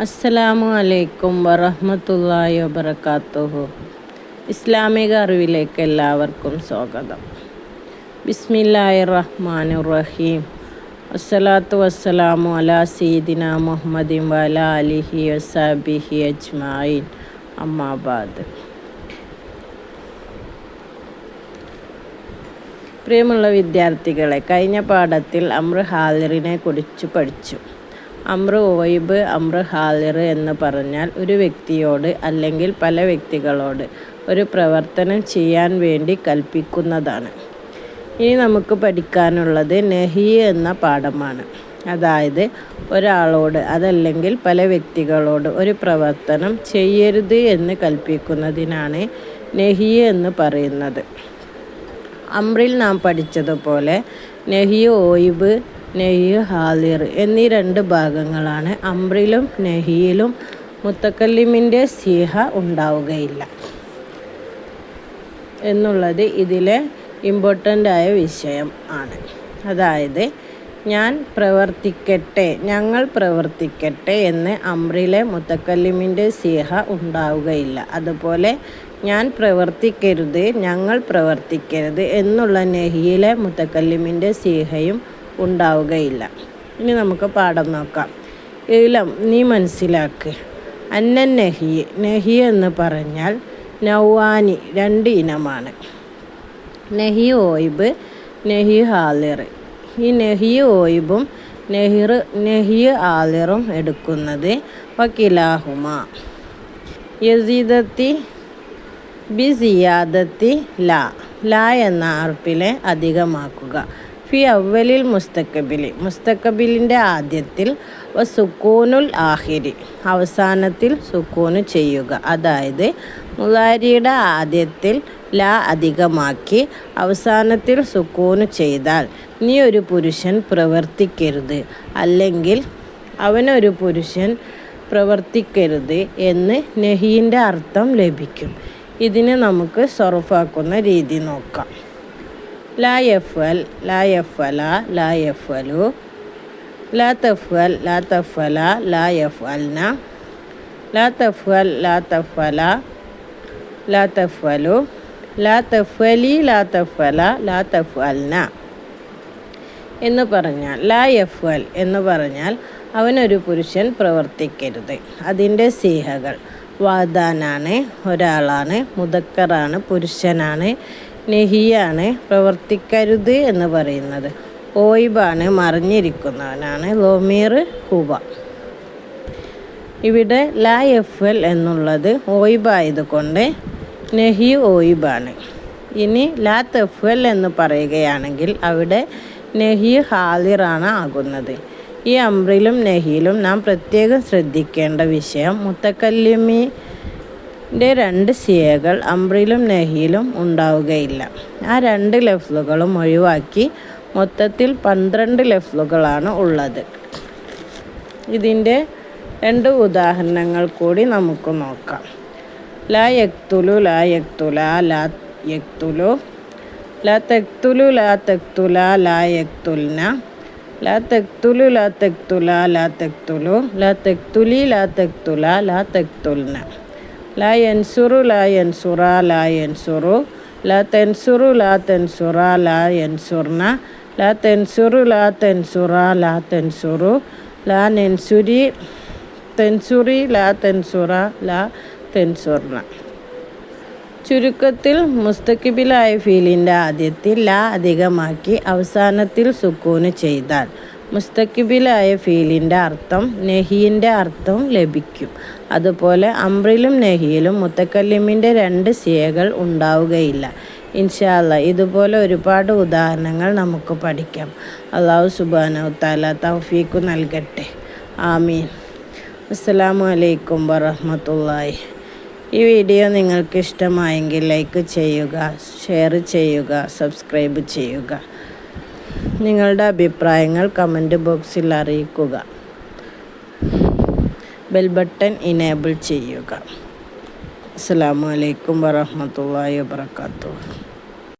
അസ്സലാമു അലൈക്കും വറഹ്മത്തുള്ളാഹി വബറകാതുഹു. ഇസ്ലാമിക അറിവിലേക്ക് എല്ലാവർക്കും സ്വാഗതം. ബിസ്മില്ലാഹിർ റഹ്മാനിർ റഹീം. അസ്സലാത്തു വസ്സലാമു അലാ സയ്യിദിനാ മുഹമ്മദിൻ വഅലാ ആലിഹി വസഹ്ബിഹി അജ്മഈൻ. അമ്മാ ബഅദ്. പ്രിയമുള്ള വിദ്യാർത്ഥികളെ, കഴിഞ്ഞ പാഠത്തിൽ അംർ ഹാലിറിനെ കുറിച്ച് പഠിച്ചു. അംർ ഓയിബ്, അംർ ഹാലിർ എന്ന് പറഞ്ഞാൽ ഒരു വ്യക്തിയോട് അല്ലെങ്കിൽ പല വ്യക്തികളോട് ഒരു പ്രവർത്തനം ചെയ്യാൻ വേണ്ടി കൽപ്പിക്കുന്നതാണ്. ഇനി നമുക്ക് പഠിക്കാനുള്ളത് നഹി എന്ന പാഠമാണ്. അതായത് ഒരാളോട് അതല്ലെങ്കിൽ പല വ്യക്തികളോട് ഒരു പ്രവർത്തനം ചെയ്യരുത് എന്ന് കൽപ്പിക്കുന്നതിനാണ് നഹി എന്ന് പറയുന്നത്. അംറിൽ നാം പഠിച്ചതുപോലെ നഹി ഓയിബ്, നഹി ഹാലിർ എന്നീ രണ്ട് ഭാഗങ്ങളാണ്. അംറിലും നഹിയിലും മുത്തക്കല്ലിമിൻ്റെ സിഹ ഉണ്ടാവുകയില്ല എന്നുള്ളത് ഇതിലെ ഇമ്പോർട്ടൻ്റ് ആയ വിഷയം ആണ്. അതായത് ഞാൻ പ്രവർത്തിക്കട്ടെ, ഞങ്ങൾ പ്രവർത്തിക്കട്ടെ എന്ന് അംറിലെ മുത്തക്കല്ലിമിൻ്റെ സിഹ ഉണ്ടാവുകയില്ല. അതുപോലെ ഞാൻ പ്രവർത്തിക്കരുത്, ഞങ്ങൾ പ്രവർത്തിക്കരുത് എന്നുള്ള നഹിയിലെ മുത്തക്കല്ലിമിൻ്റെ സിഹയും ഉണ്ടാവുകയില്ല. ഇനി നമുക്ക് പാഠം നോക്കാം. ഇലം, നീ മനസ്സിലാക്ക്. അന്നൻ നഹി, നഹി എന്ന് പറഞ്ഞാൽ നൗവാനി, രണ്ട് ഇനമാണ്. നഹി ഓയിബ്, നഹി ഹാലിർ. ഈ നഹി ഓയിബും നഹി ഹാലിറും എടുക്കുന്നത് വക്കിലാഹുമ യസീദത്തി ബി സിയാദത്തി ലാ എന്ന അർപ്പിലെ അധികമാക്കുക. ഫി അവലിൽ മുസ്തഖബിലി, മുസ്തഖബിലിൻ്റെ ആദ്യത്തിൽ, സുക്കൂനുൽ ആഹിരി, അവസാനത്തിൽ സുക്കൂന് ചെയ്യുക. അതായത് മുളാരിയുടെ ആദ്യത്തിൽ ലാ അധികമാക്കി അവസാനത്തിൽ സുക്കൂന് ചെയ്താൽ നീ ഒരു പുരുഷൻ പ്രവർത്തിക്കരുത്, അല്ലെങ്കിൽ അവനൊരു പുരുഷൻ പ്രവർത്തിക്കരുത് എന്ന് നഹീൻ്റെ അർത്ഥം ലഭിക്കും. ഇതിനെ നമുക്ക് സർഫാക്കുന്ന രീതി നോക്കാം. ലാ യഫ്അൽ, ലാ യഫ്അല, ലാ യഫ്അലു, ലാ തഫ്അൽ, ലാ തഫ്അല, ലാ യഫ്അൽന, ലാ തഫ്അൽ, ലാ തഫ്അല, ലാ തഫ്അലു, ലാ തഫ്അലി, ലാ തഫ്അല, ലാ തഫ്അൽന എന്ന് പറഞ്ഞാൽ, ലാ യഫ്അൽ എന്ന് പറഞ്ഞാൽ അവനൊരു പുരുഷൻ പ്രവർത്തിക്കരുത്. അതിൻ്റെ സീഹകൾ വാദാനാണ്, ഒരാളാണ്, മുദക്കറാണ്, പുരുഷനാണ്, നഹിയാണ്, പ്രവർത്തിക്കരുത് എന്ന് പറയുന്നത്, ഓയിബാണ്, മറിഞ്ഞിരിക്കുന്നവനാണ്, ലോമീർ ഹുബ. ഇവിടെ ലാ യഫ്അൽ എന്നുള്ളത് ഓയിബായതുകൊണ്ട് നഹി ഓയിബാണ്. ഇനി ലാ തഫ്അൽ എന്ന് പറയുകയാണെങ്കിൽ അവിടെ നഹി ഹാലിറാണ് ആകുന്നത്. ഈ അംറിലും നഹിയിലും നാം പ്രത്യേകം ശ്രദ്ധിക്കേണ്ട വിഷയം, മുത്തക്കല്ലിമിൻ്റെ രണ്ട് സിയകൾ അംറിലും നഹിയിലും ഉണ്ടാവുകയില്ല. ആ രണ്ട് ലഫ്ലുകളും ഒഴിവാക്കി മൊത്തത്തിൽ 12 ലഫ്ലുകളാണ് ഉള്ളത്. ഇതിൻ്റെ രണ്ട് ഉദാഹരണങ്ങൾ കൂടി നമുക്ക് നോക്കാം. ലാ യക്തുലു, ലാ യക്തുല, ലാ യക്തുലു, ലാ തക്തുലു, ലാ തക്തുല, ലാ യക്തുൽന, ലാ തക്തുലു, ലാ തക്തുല, ലാ തക്തുലു, ലാ തക്തുലി, ലാ തക്തുല, ലാ തക്തുൽന, ലാ യൻസുറു, ലാ യൻസുറ, ലാ യൻസുറു, ലാ തൻസുറു, ലാ തൻസുറ, ലാ യൻസുർന, ലാ തൻസുറു, ലാ തൻസുറ, ലാ തൻസുറു, ലാ നൻസുരി, തൻസുറി, ലാ തൻസുറ, ലാ തൻസുർന. ചുരുക്കത്തിൽ മുസ്തഖബിലായ ഫീലിൻ്റെ ആദ്യത്തിൽ ലാ അധികമാക്കി അവസാനത്തിൽ സുക്കൂന് ചെയ്താൽ മുസ്തഖബിലായ ഫീലിൻ്റെ അർത്ഥം നഹീൻ്റെ അർത്ഥം ലഭിക്കും. അതുപോലെ അംറിലും നഹിയിലും മുത്തക്കല്ലിമിൻ്റെ രണ്ട് സിയകൾ ഉണ്ടാവുകയില്ല. ഇൻഷാ അല്ലാഹ് ഇതുപോലെ ഒരുപാട് ഉദാഹരണങ്ങൾ നമുക്ക് പഠിക്കാം. അല്ലാഹു സുബ്ഹാനഹു തആല തൗഫീഖ് നൽകട്ടെ. ആമീൻ. അസ്സലാമു അലൈക്കും വറഹ്മത്തുള്ളാഹി. ഈ വീഡിയോ നിങ്ങൾക്ക് ഇഷ്ടമായെങ്കിൽ ലൈക്ക് ചെയ്യുക, ഷെയർ ചെയ്യുക, സബ്സ്ക്രൈബ് ചെയ്യുക. നിങ്ങളുടെ അഭിപ്രായങ്ങൾ കമൻറ്റ് ബോക്സിൽ അറിയിക്കുക. ബെൽ ബട്ടൺ ഇനേബിൾ ചെയ്യുക. അസ്സലാമു അലൈക്കും വറഹ്മത്തുള്ളാഹി വബറകാതുഹു.